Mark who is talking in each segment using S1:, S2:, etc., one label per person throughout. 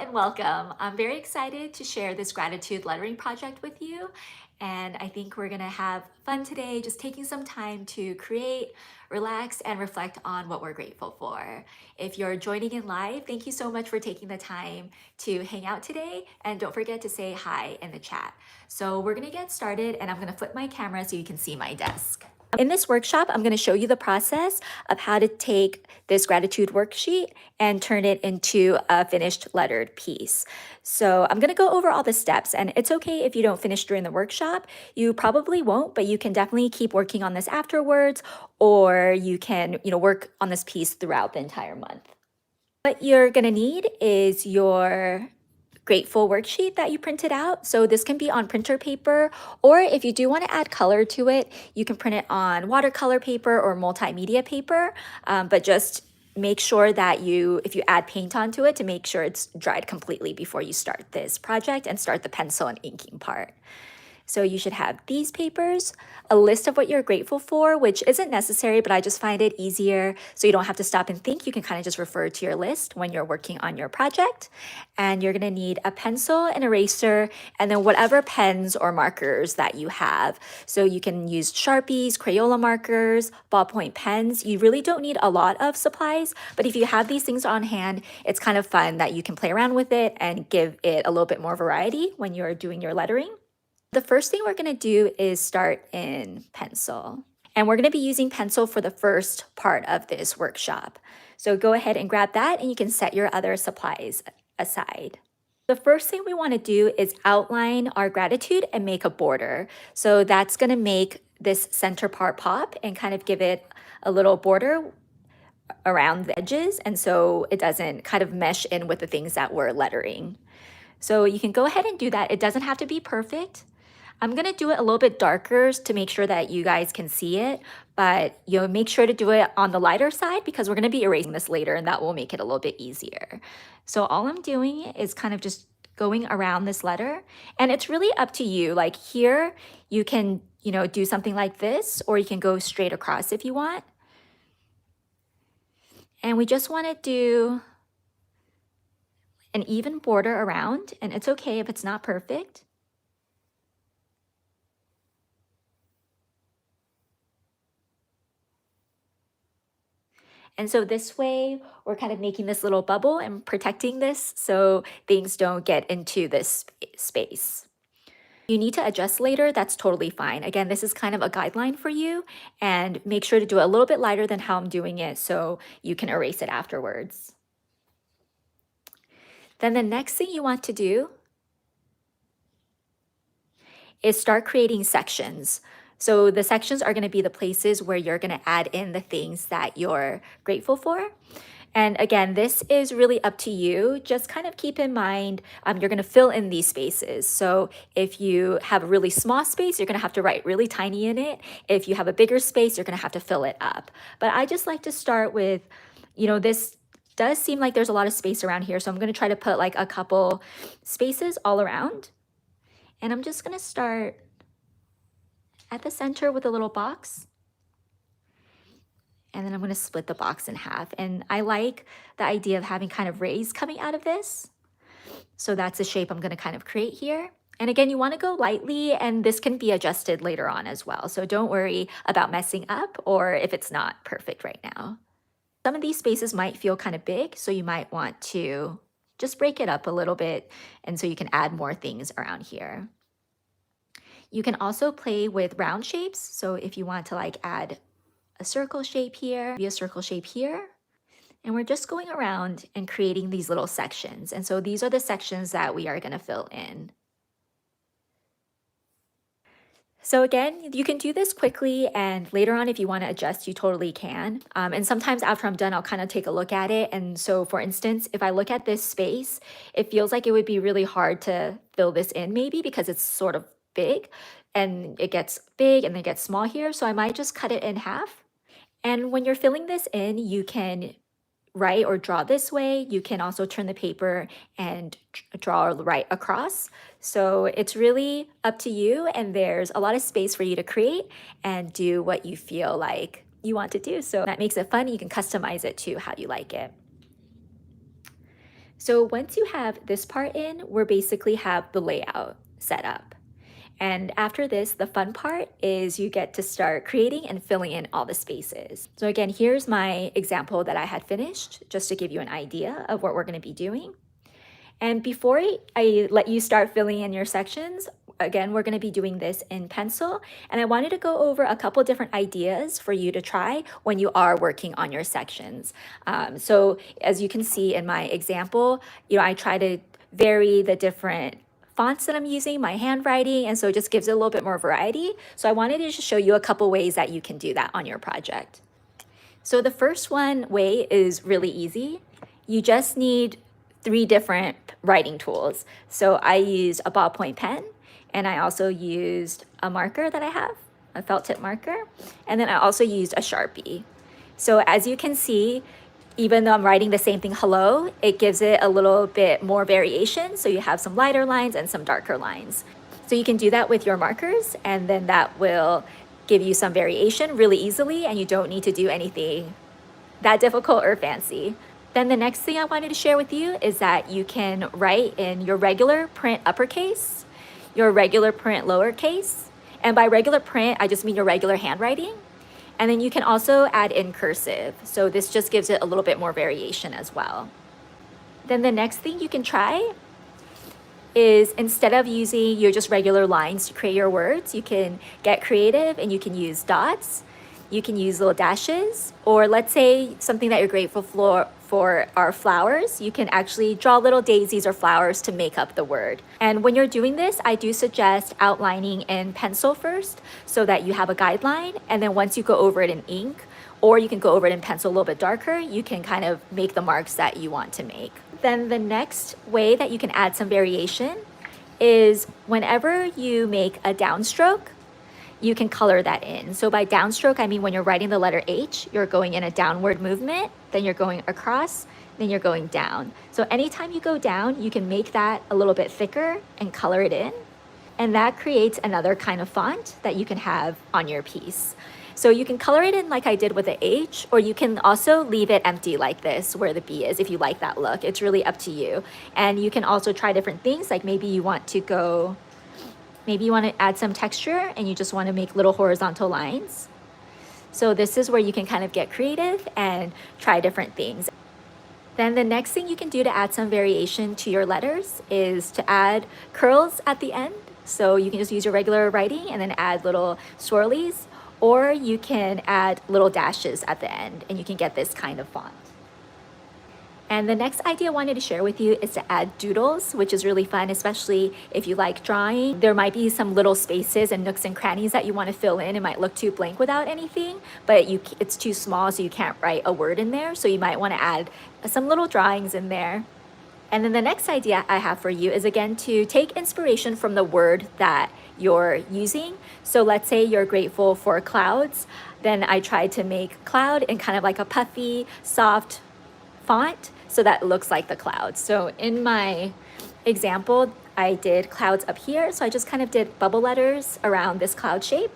S1: and welcome. I'm very excited to share this gratitude lettering project with you. And I think we're gonna have fun today, just taking some time to create, relax, and reflect on what we're grateful for. If you're joining in live, thank you so much for taking the time to hang out today. And don't forget to say hi in the chat. So we're gonna get started and I'm gonna flip my camera so you can see my desk. In this workshop, I'm going to show you the process of how to take this gratitude worksheet and turn it into a finished lettered piece. So I'm going to go over all the steps, and it's okay if you don't finish during the workshop. You probably won't, but you can definitely keep working on this afterwards, or you can, work on this piece throughout the entire month. What you're going to need is your grateful worksheet that you printed out. So this can be on printer paper, or if you do want to add color to it, you can print it on watercolor paper or multimedia paper, but just make sure that if you add paint onto it, to make sure it's dried completely before you start this project and start the pencil and inking part. So you should have these papers, a list of what you're grateful for, which isn't necessary, but I just find it easier so you don't have to stop and think. You can kind of just refer to your list when you're working on your project. And you're gonna need a pencil, an eraser, and then whatever pens or markers that you have. So you can use Sharpies, Crayola markers, ballpoint pens. You really don't need a lot of supplies, but if you have these things on hand, it's kind of fun that you can play around with it and give it a little bit more variety when you're doing your lettering. The first thing we're going to do is start in pencil. And we're going to be using pencil for the first part of this workshop. So go ahead and grab that and you can set your other supplies aside. The first thing we want to do is outline our gratitude and make a border. So that's going to make this center part pop and kind of give it a little border around the edges, and so it doesn't kind of mesh in with the things that we're lettering. So you can go ahead and do that. It doesn't have to be perfect. I'm gonna do it a little bit darker to make sure that you guys can see it, but make sure to do it on the lighter side because we're gonna be erasing this later and that will make it a little bit easier. So all I'm doing is kind of just going around this letter, and it's really up to you. Like here, you can, do something like this, or you can go straight across if you want. And we just wanna do an even border around, and it's okay if it's not perfect. And so this way, we're kind of making this little bubble and protecting this so things don't get into this space. You need to adjust later, that's totally fine. Again, this is kind of a guideline for you, and make sure to do it a little bit lighter than how I'm doing it so you can erase it afterwards. Then the next thing you want to do is start creating sections. So the sections are going to be the places where you're going to add in the things that you're grateful for. And again, this is really up to you. Just kind of keep in mind, you're going to fill in these spaces. So if you have a really small space, you're going to have to write really tiny in it. If you have a bigger space, you're going to have to fill it up. But I just like to start with, this does seem like there's a lot of space around here. So I'm going to try to put like a couple spaces all around. And I'm just going to start at the center with a little box. And then I'm going to split the box in half. And I like the idea of having kind of rays coming out of this. So that's the shape I'm going to kind of create here. And again, you want to go lightly, and this can be adjusted later on as well. So don't worry about messing up or if it's not perfect right now. Some of these spaces might feel kind of big, so you might want to just break it up a little bit, and so you can add more things around here. You can also play with round shapes. So if you want to like add a circle shape here, maybe a circle shape here, and we're just going around and creating these little sections. And so these are the sections that we are going to fill in. So again, you can do this quickly, and later on if you want to adjust, you totally can. And sometimes after I'm done, I'll kind of take a look at it. And so for instance, if I look at this space, it feels like it would be really hard to fill this in maybe because it's sort of big, and it gets big and then gets small here. So I might just cut it in half. And when you're filling this in, you can write or draw this way. You can also turn the paper and draw or write across. So it's really up to you, and there's a lot of space for you to create and do what you feel like you want to do. So that makes it fun. You can customize it to how you like it. So once you have this part in, we're basically have the layout set up. And after this, the fun part is you get to start creating and filling in all the spaces. So again, here's my example that I had finished, just to give you an idea of what we're going to be doing. And before I let you start filling in your sections, again, we're going to be doing this in pencil. And I wanted to go over a couple different ideas for you to try when you are working on your sections. So as you can see in my example, I try to vary the different fonts that I'm using, my handwriting, and so it just gives it a little bit more variety. So I wanted to just show you a couple ways that you can do that on your project. So the first way is really easy. You just need 3 different writing tools. So I used a ballpoint pen, and I also used a marker that I have, a felt tip marker, and then I also used a Sharpie. So as you can see, even though I'm writing the same thing, hello, it gives it a little bit more variation. So you have some lighter lines and some darker lines. So you can do that with your markers, and then that will give you some variation really easily, and you don't need to do anything that difficult or fancy. Then the next thing I wanted to share with you is that you can write in your regular print uppercase, your regular print lowercase, and by regular print, I just mean your regular handwriting. And then you can also add in cursive. So this just gives it a little bit more variation as well. Then the next thing you can try is, instead of using your just regular lines to create your words, you can get creative and you can use dots. You can use little dashes, or let's say something that you're grateful for are flowers. You can actually draw little daisies or flowers to make up the word. And when you're doing this, I do suggest outlining in pencil first so that you have a guideline. And then once you go over it in ink, or you can go over it in pencil a little bit darker, you can kind of make the marks that you want to make. Then the next way that you can add some variation is whenever you make a downstroke, you can color that in. So by downstroke, I mean when you're writing the letter H, you're going in a downward movement, then you're going across, then you're going down. So anytime you go down, you can make that a little bit thicker and color it in. And that creates another kind of font that you can have on your piece. So you can color it in like I did with the H, or you can also leave it empty like this where the B is if you like that look. It's really up to you. And you can also try different things, like maybe you want to add some texture and you just want to make little horizontal lines. So this is where you can kind of get creative and try different things. Then the next thing you can do to add some variation to your letters is to add curls at the end. So you can just use your regular writing and then add little swirlies, or you can add little dashes at the end and you can get this kind of font. And the next idea I wanted to share with you is to add doodles, which is really fun, especially if you like drawing. There might be some little spaces and nooks and crannies that you want to fill in. It might look too blank without anything, but it's too small, so you can't write a word in there. So you might want to add some little drawings in there. And then the next idea I have for you is, again, to take inspiration from the word that you're using. So let's say you're grateful for clouds. Then I tried to make cloud in kind of like a puffy, soft font, so that looks like the clouds. So in my example, I did clouds up here. So I just kind of did bubble letters around this cloud shape.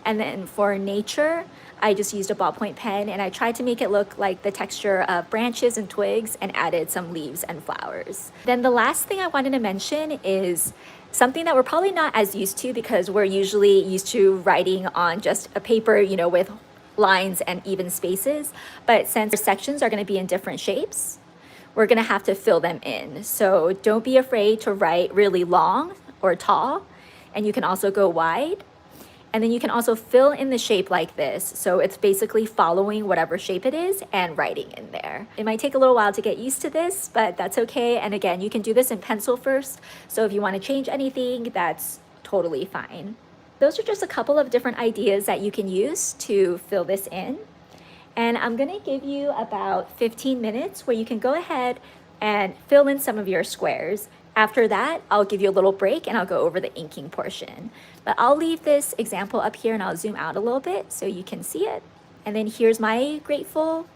S1: And then for nature, I just used a ballpoint pen and I tried to make it look like the texture of branches and twigs and added some leaves and flowers. Then the last thing I wanted to mention is something that we're probably not as used to, because we're usually used to writing on just a paper, with lines and even spaces. But since our sections are going to be in different shapes, we're going to have to fill them in. So don't be afraid to write really long or tall, and you can also go wide. And then you can also fill in the shape like this. So it's basically following whatever shape it is and writing in there. It might take a little while to get used to this, but that's okay. And again, you can do this in pencil first. So if you want to change anything, that's totally fine. Those are just a couple of different ideas that you can use to fill this in. And I'm going to give you about 15 minutes where you can go ahead and fill in some of your squares. After that, I'll give you a little break and I'll go over the inking portion. But I'll leave this example up here and I'll zoom out a little bit so you can see it. And then here's my grateful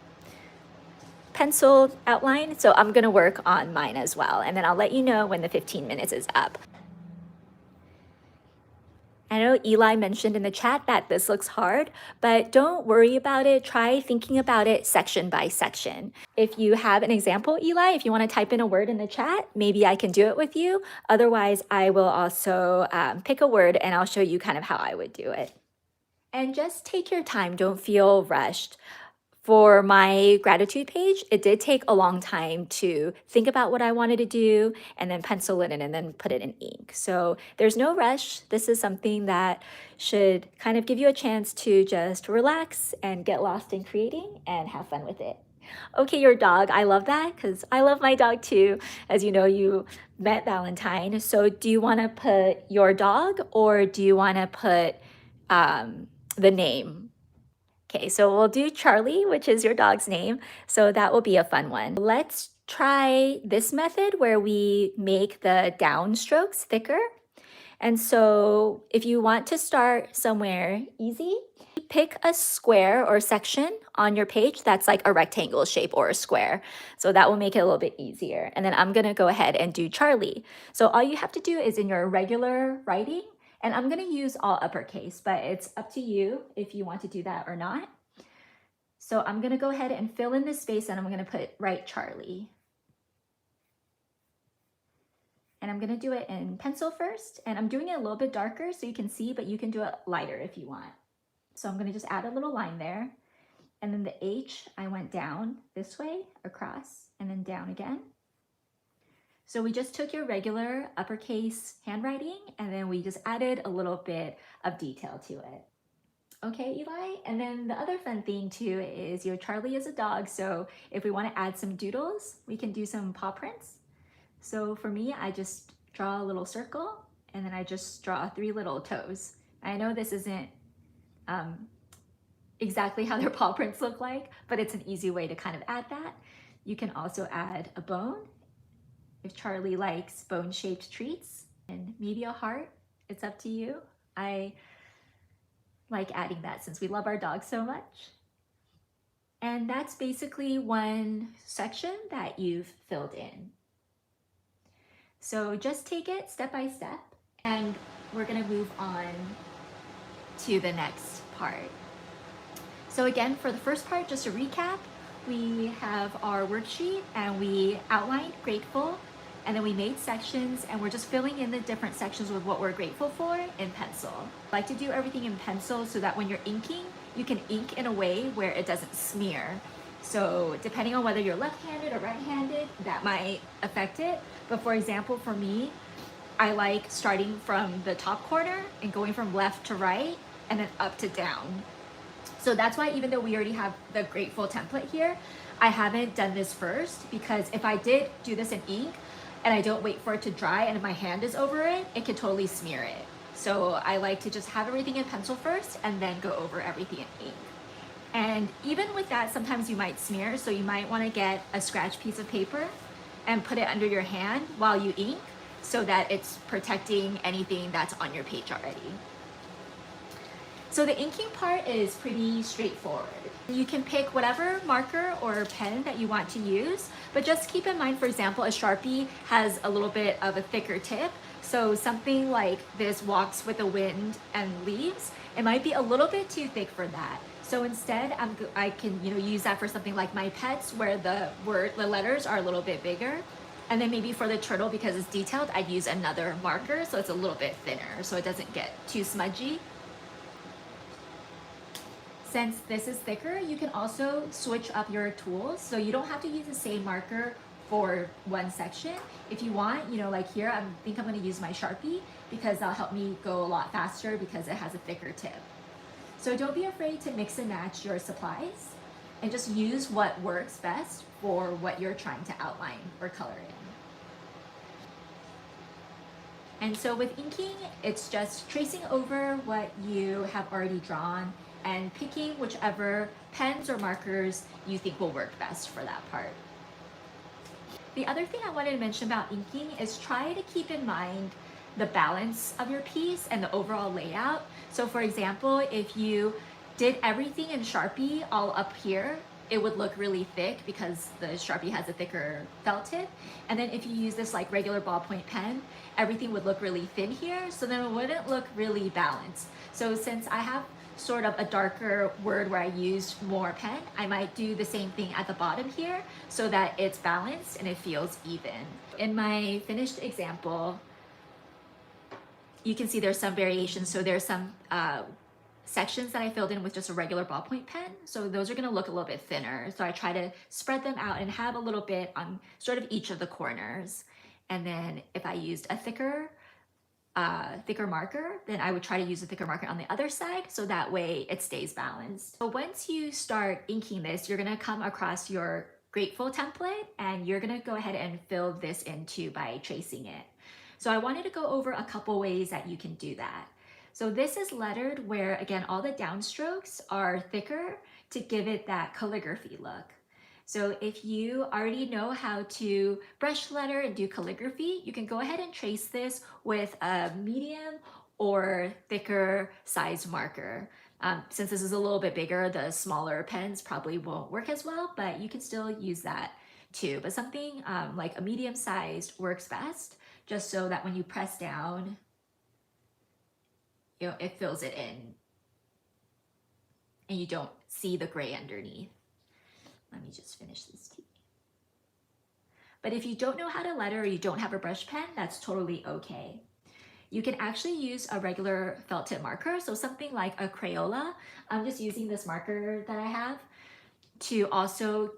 S1: pencil outline. So I'm going to work on mine as well. And then I'll let you know when the 15 minutes is up. I know Eli mentioned in the chat that this looks hard, but don't worry about it. Try thinking about it section by section. If you have an example, Eli, if you want to type in a word in the chat, maybe I can do it with you. Otherwise, I will also pick a word and I'll show you kind of how I would do it. And just take your time, don't feel rushed. For my gratitude page, it did take a long time to think about what I wanted to do and then pencil it in and then put it in ink. So there's no rush. This is something that should kind of give you a chance to just relax and get lost in creating and have fun with it. Okay, your dog. I love that because I love my dog too. As you know, you met Valentine. So do you want to put your dog or do you want to put the name? Okay, so we'll do Charlie, which is your dog's name. So that will be a fun one. Let's try this method where we make the down strokes thicker. And so if you want to start somewhere easy, pick a square or section on your page that's like a rectangle shape or a square. So that will make it a little bit easier. And then I'm gonna go ahead and do Charlie. So all you have to do is in your regular writing, and I'm gonna use all uppercase, but it's up to you if you want to do that or not. So I'm gonna go ahead and fill in this space and I'm gonna write Charlie. And I'm gonna do it in pencil first, and I'm doing it a little bit darker so you can see, but you can do it lighter if you want. So I'm gonna just add a little line there. And then the H, I went down this way, across, and then down again. So we just took your regular uppercase handwriting, and then we just added a little bit of detail to it. Okay, Eli? And then the other fun thing too is your Charlie is a dog, so if we wanna add some doodles, we can do some paw prints. So for me, I just draw a little circle and then I just draw 3 little toes. I know this isn't exactly how their paw prints look like, but it's an easy way to kind of add that. You can also add a bone if Charlie likes bone-shaped treats, and maybe a heart. It's up to you. I like adding that since we love our dogs so much. And that's basically one section that you've filled in. So just take it step by step, and we're gonna move on to the next part. So again, for the first part, just to recap, we have our worksheet and we outlined grateful, and then we made sections, and we're just filling in the different sections with what we're grateful for in pencil. I like to do everything in pencil so that when you're inking, you can ink in a way where it doesn't smear. So depending on whether you're left-handed or right-handed, that might affect it. But for example, for me, I like starting from the top corner and going from left to right and then up to down. So that's why, even though we already have the grateful template here, I haven't done this first, because if I did do this in ink and I don't wait for it to dry and if my hand is over it, it could totally smear it. So I like to just have everything in pencil first and then go over everything in ink. And even with that, sometimes you might smear, so you might want to get a scratch piece of paper and put it under your hand while you ink so that it's protecting anything that's on your page already. So the inking part is pretty straightforward. You can pick whatever marker or pen that you want to use, but just keep in mind, for example, a Sharpie has a little bit of a thicker tip. So something like this, walks with the wind and leaves, it might be a little bit too thick for that. So instead, I can use that for something like my pets, where the letters are a little bit bigger. And then maybe for the turtle, because it's detailed, I'd use another marker so it's a little bit thinner so it doesn't get too smudgy. Since this is thicker, you can also switch up your tools. So you don't have to use the same marker for one section. If you want, like here, I think I'm gonna use my Sharpie because that'll help me go a lot faster because it has a thicker tip. So don't be afraid to mix and match your supplies and just use what works best for what you're trying to outline or color in. And so with inking, it's just tracing over what you have already drawn and picking whichever pens or markers you think will work best for that part. The other thing I wanted to mention about inking is try to keep in mind the balance of your piece and the overall layout. So for example, if you did everything in Sharpie all up here, it would look really thick because the Sharpie has a thicker felt tip. And then if you use this like regular ballpoint pen, everything would look really thin here. So then it wouldn't look really balanced. So since I have sort of a darker word where I used more pen, I might do the same thing at the bottom here so that it's balanced and it feels even. In my finished example, you can see there's some variations. So there's some sections that I filled in with just a regular ballpoint pen. So those are gonna look a little bit thinner. So I try to spread them out and have a little bit on sort of each of the corners. And then if I used a thicker marker, then I would try to use a thicker marker on the other side so that way it stays balanced. So once you start inking this, you're gonna come across your Grateful template and you're gonna go ahead and fill this in too by tracing it. So I wanted to go over a couple ways that you can do that. So this is lettered where, again, all the downstrokes are thicker to give it that calligraphy look. So if you already know how to brush letter and do calligraphy, you can go ahead and trace this with a medium or thicker size marker. Since this is a little bit bigger, the smaller pens probably won't work as well, but you can still use that too. But something like a medium sized works best, just so that when you press down, it fills it in and you don't see the gray underneath. Let me just finish this tea. But if you don't know how to letter or you don't have a brush pen, that's totally okay. You can actually use a regular felt tip marker, so something like a Crayola. I'm just using this marker that I have to also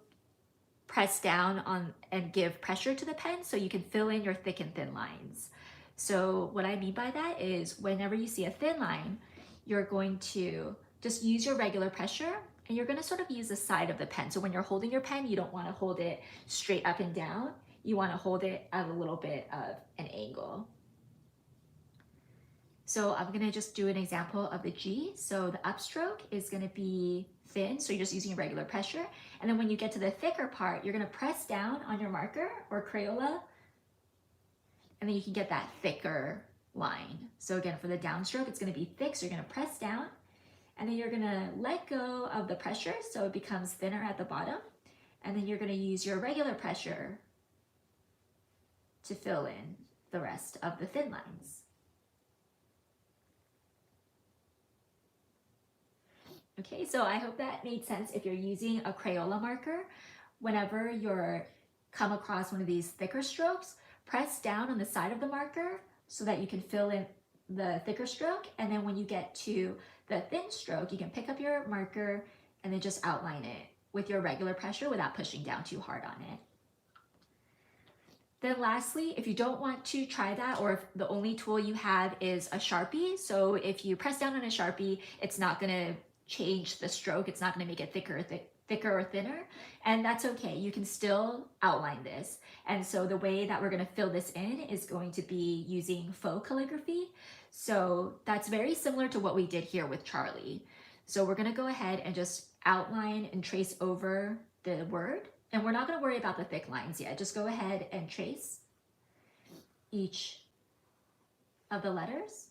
S1: press down on and give pressure to the pen so you can fill in your thick and thin lines. So what I mean by that is whenever you see a thin line, you're going to just use your regular pressure and you're going to sort of use the side of the pen. So when you're holding your pen, you don't want to hold it straight up and down. You want to hold it at a little bit of an angle. So I'm going to just do an example of the G. So the upstroke is going to be thin, so you're just using regular pressure. And then when you get to the thicker part, you're going to press down on your marker or Crayola, and then you can get that thicker line. So again, for the downstroke, it's going to be thick, so you're going to press down, and then you're going to let go of the pressure so it becomes thinner at the bottom, and then you're going to use your regular pressure to fill in the rest of the thin lines. Okay, so I hope that made sense. If you're using a Crayola marker, whenever you're come across one of these thicker strokes, press down on the side of the marker so that you can fill in the thicker stroke. And then when you get to the thin stroke, you can pick up your marker and then just outline it with your regular pressure without pushing down too hard on it. Then lastly, if you don't want to try that, or if the only tool you have is a Sharpie, so if you press down on a Sharpie, it's not gonna change the stroke, it's not gonna make it thicker or thinner, and that's okay. You can still outline this. And so the way that we're gonna fill this in is going to be using faux calligraphy. So that's very similar to what we did here with Charlie. So we're gonna go ahead and just outline and trace over the word. And we're not gonna worry about the thick lines yet. Just go ahead and trace each of the letters.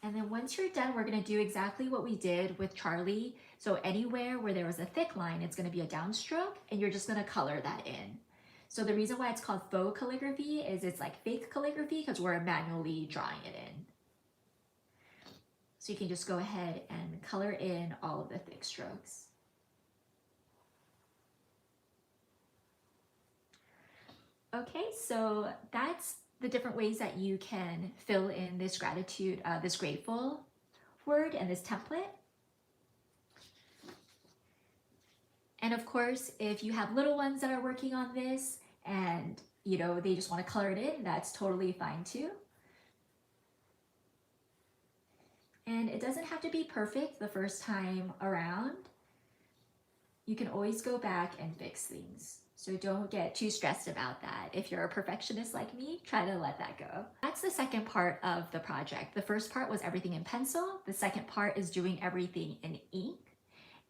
S1: And then once you're done, we're gonna do exactly what we did with Charlie. So anywhere where there was a thick line, it's gonna be a downstroke, and you're just gonna color that in. So the reason why it's called faux calligraphy is it's like fake calligraphy because we're manually drawing it in. So you can just go ahead and color in all of the thick strokes. Okay, so that's the different ways that you can fill in this gratitude, this grateful word and this template. And of course, if you have little ones that are working on this and they just want to color it in, that's totally fine too. And it doesn't have to be perfect the first time around. You can always go back and fix things. So don't get too stressed about that. If you're a perfectionist like me, try to let that go. That's the second part of the project. The first part was everything in pencil. The second part is doing everything in ink.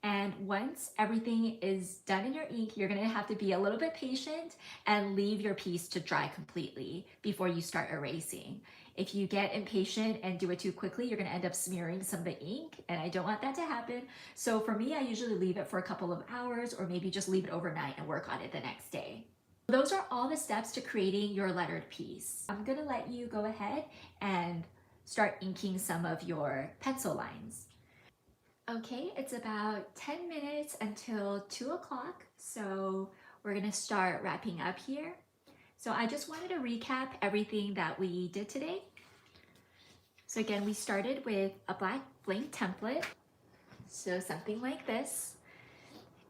S1: And once everything is done in your ink, you're gonna have to be a little bit patient and leave your piece to dry completely before you start erasing. If you get impatient and do it too quickly, you're gonna end up smearing some of the ink, and I don't want that to happen. So for me, I usually leave it for a couple of hours, or maybe just leave it overnight and work on it the next day. Those are all the steps to creating your lettered piece. I'm gonna let you go ahead and start inking some of your pencil lines. Okay, it's about 10 minutes until 2 o'clock, so we're gonna start wrapping up here. So I just wanted to recap everything that we did today. So again, we started with a black blank template, so something like this.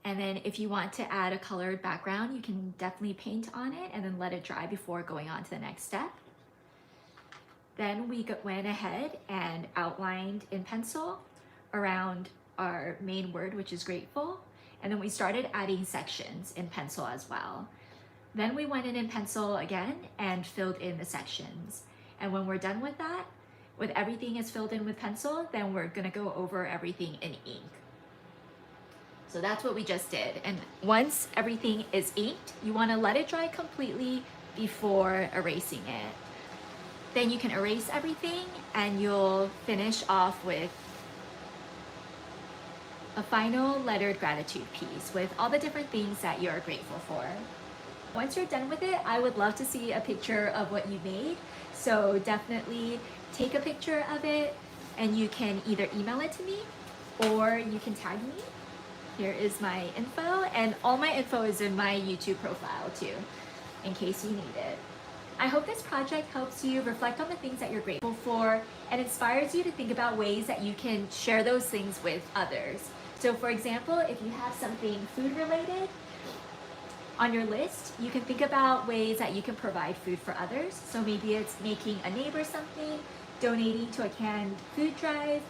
S1: And then if you want to add a colored background, you can definitely paint on it and then let it dry before going on to the next step. Then we went ahead and outlined in pencil around our main word, which is grateful. And then we started adding sections in pencil as well. Then we went in pencil again and filled in the sections. And when we're done with that, with everything is filled in with pencil, then we're gonna go over everything in ink. So that's what we just did. And once everything is inked, you wanna let it dry completely before erasing it. Then you can erase everything and you'll finish off with a final lettered gratitude piece with all the different things that you're grateful for. Once you're done with it, I would love to see a picture of what you made. So definitely take a picture of it, and you can either email it to me or you can tag me. Here is my info, and all my info is in my YouTube profile too, in case you need it. I hope this project helps you reflect on the things that you're grateful for and inspires you to think about ways that you can share those things with others. So for example, if you have something food related on your list, you can think about ways that you can provide food for others. So maybe it's making a neighbor something, donating to a canned food drive,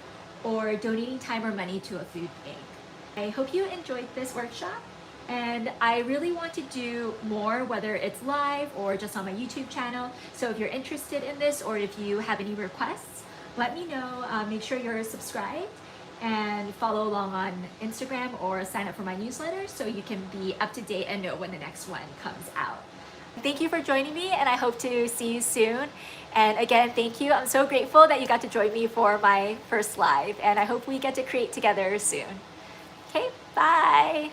S1: or donating time or money to a food bank. I hope you enjoyed this workshop, and I really want to do more, whether it's live or just on my YouTube channel. So if you're interested in this, or if you have any requests, let me know. Make sure you're subscribed and follow along on Instagram or sign up for my newsletter so you can be up to date and know when the next one comes out. Thank you for joining me, and I hope to see you soon. And again, thank you. I'm so grateful that you got to join me for my first live, and I hope we get to create together soon. Okay, bye.